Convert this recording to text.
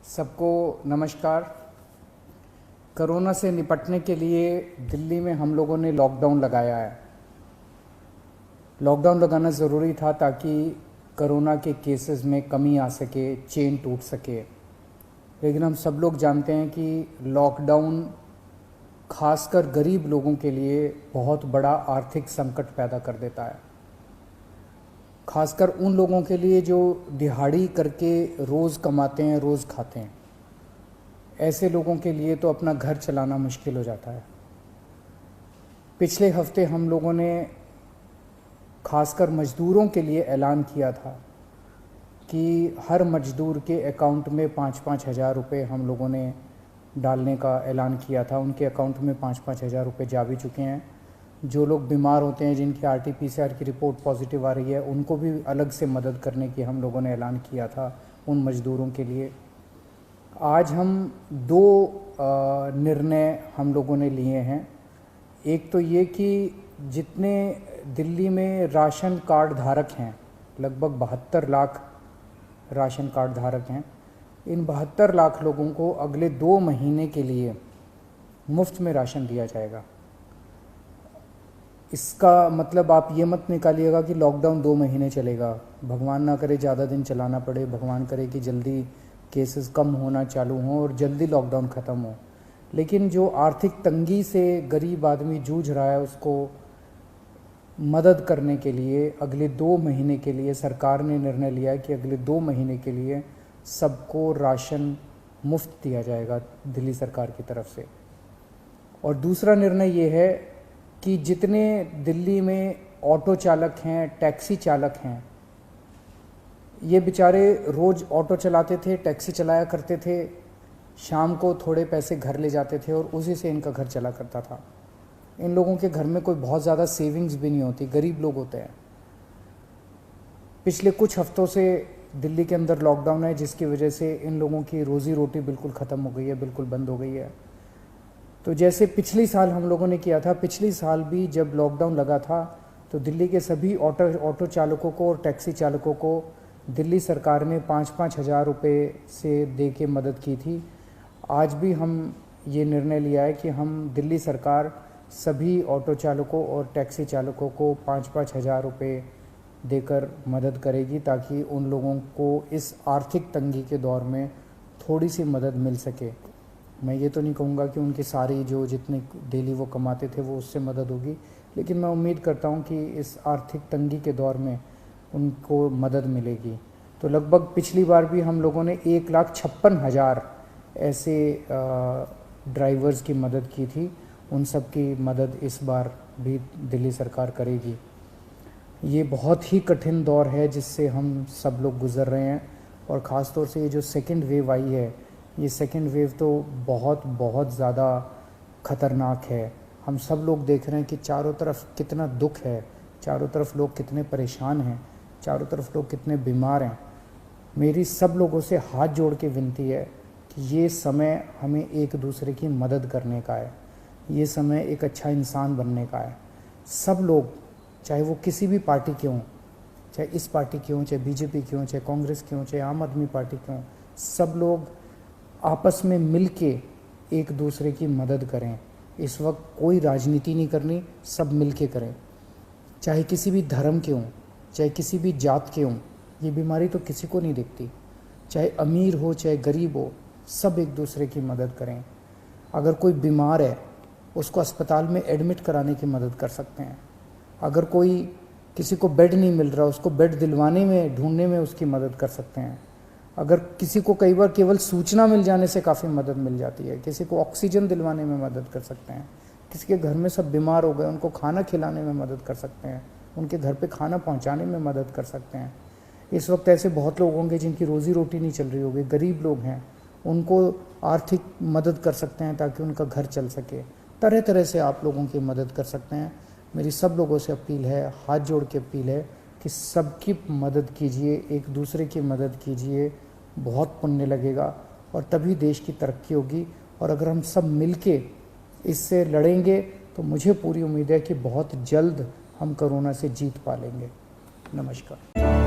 सबको नमस्कार। कोरोना से निपटने के लिए दिल्ली में हम लोगों ने लॉकडाउन लगाया है। लॉकडाउन लगाना ज़रूरी था ताकि कोरोना के केसेस में कमी आ सके, चेन टूट सके। लेकिन हम सब लोग जानते हैं कि लॉकडाउन खासकर गरीब लोगों के लिए बहुत बड़ा आर्थिक संकट पैदा कर देता है। खासकर उन लोगों के लिए जो दिहाड़ी करके रोज़ कमाते हैं, रोज़ खाते हैं। ऐसे लोगों के लिए तो अपना घर चलाना मुश्किल हो जाता है। पिछले हफ्ते हम लोगों ने खासकर मज़दूरों के लिए ऐलान किया था कि हर मज़दूर के अकाउंट में 5-5 हज़ार रुपये हम लोगों ने डालने का ऐलान किया था। उनके अकाउंट में 5-5 हज़ार रुपये जा भी चुके हैं। जो लोग बीमार होते हैं, जिनकी RT-PCR की रिपोर्ट पॉजिटिव आ रही है, उनको भी अलग से मदद करने की हम लोगों ने ऐलान किया था उन मज़दूरों के लिए। आज हम दो निर्णय हम लोगों ने लिए हैं। एक तो ये कि जितने दिल्ली में राशन कार्ड धारक हैं, लगभग 72 लाख राशन कार्ड धारक हैं, इन 72 लाख लोगों को अगले 2 महीने के लिए मुफ्त में राशन दिया जाएगा। इसका मतलब आप ये मत निकालिएगा कि लॉकडाउन 2 महीने चलेगा। भगवान ना करे ज़्यादा दिन चलाना पड़े, भगवान करे कि जल्दी केसेस कम होना चालू हों और जल्दी लॉकडाउन ख़त्म हो। लेकिन जो आर्थिक तंगी से गरीब आदमी जूझ रहा है, उसको मदद करने के लिए अगले 2 महीने के लिए सरकार ने निर्णय लिया है कि अगले 2 महीने के लिए सबको राशन मुफ्त दिया जाएगा दिल्ली सरकार की तरफ से। और दूसरा निर्णय ये है कि जितने दिल्ली में ऑटो चालक हैं, टैक्सी चालक हैं, ये बेचारे रोज़ ऑटो चलाते थे, टैक्सी चलाया करते थे, शाम को थोड़े पैसे घर ले जाते थे और उसी से इनका घर चला करता था। इन लोगों के घर में कोई बहुत ज़्यादा सेविंग्स भी नहीं होती, गरीब लोग होते हैं। पिछले कुछ हफ्तों से दिल्ली के अंदर लॉकडाउन है, जिसकी वजह से इन लोगों की रोज़ी रोटी बिल्कुल ख़त्म हो गई है, बिल्कुल बंद हो गई है। तो जैसे पिछली साल हम लोगों ने किया था, पिछली साल भी जब लॉकडाउन लगा था तो दिल्ली के सभी ऑटो चालकों को और टैक्सी चालकों को दिल्ली सरकार ने 5-5 हज़ार रुपये से दे के मदद की थी। आज भी हम ये निर्णय लिया है कि हम दिल्ली सरकार सभी ऑटो चालकों और टैक्सी चालकों को 5-5 हज़ार रुपये देकर मदद करेगी, ताकि उन लोगों को इस आर्थिक तंगी के दौर में थोड़ी सी मदद मिल सके। मैं ये तो नहीं कहूँगा कि उनकी सारी जो जितने डेली वो कमाते थे वो उससे मदद होगी, लेकिन मैं उम्मीद करता हूँ कि इस आर्थिक तंगी के दौर में उनको मदद मिलेगी। तो लगभग पिछली बार भी हम लोगों ने 1,56,000 ऐसे ड्राइवर्स की मदद की थी। उन सब की मदद इस बार भी दिल्ली सरकार करेगी। ये बहुत ही कठिन दौर है जिससे हम सब लोग गुज़र रहे हैं, और ख़ास तौर से ये जो सेकेंड वेव आई है, ये सेकेंड वेव तो बहुत ज़्यादा ख़तरनाक है। हम सब लोग देख रहे हैं कि चारों तरफ कितना दुख है, चारों तरफ लोग कितने परेशान हैं, चारों तरफ लोग कितने बीमार हैं। मेरी सब लोगों से हाथ जोड़ के विनती है कि ये समय हमें एक दूसरे की मदद करने का है, ये समय एक अच्छा इंसान बनने का है। सब लोग, चाहे वो किसी भी पार्टी के हों, चाहे इस पार्टी के हों, चाहे BJP के हों, चाहे कांग्रेस के हों, चाहे आम आदमी पार्टी के हों, सब लोग आपस में मिल के एक दूसरे की मदद करें। इस वक्त कोई राजनीति नहीं करनी, सब मिल के करें। चाहे किसी भी धर्म के हों, चाहे किसी भी जात के हों, ये बीमारी तो किसी को नहीं दिखती। चाहे अमीर हो चाहे गरीब हो, सब एक दूसरे की मदद करें। अगर कोई बीमार है, उसको अस्पताल में एडमिट कराने की मदद कर सकते हैं। अगर कोई किसी को बेड नहीं मिल रहा, उसको बेड दिलवाने में, ढूंढने में उसकी मदद कर सकते हैं। अगर किसी को कई बार केवल सूचना मिल जाने से काफ़ी मदद मिल जाती है, किसी को ऑक्सीजन दिलवाने में मदद कर सकते हैं। किसी के घर में सब बीमार हो गए, उनको खाना खिलाने में मदद कर सकते हैं, उनके घर पे खाना पहुंचाने में मदद कर सकते हैं। इस वक्त ऐसे बहुत लोग होंगे जिनकी रोज़ी रोटी नहीं चल रही होगी, गरीब लोग हैं, उनको आर्थिक मदद कर सकते हैं ताकि उनका घर चल सके। तरह तरह से आप लोगों की मदद कर सकते हैं। मेरी सब लोगों से अपील है, हाथ जोड़ के अपील है कि सबकी मदद कीजिए, एक दूसरे की मदद कीजिए। बहुत पुण्य लगेगा और तभी देश की तरक्की होगी। और अगर हम सब मिलके इससे लड़ेंगे तो मुझे पूरी उम्मीद है कि बहुत जल्द हम कोरोना से जीत पा लेंगे। नमस्कार।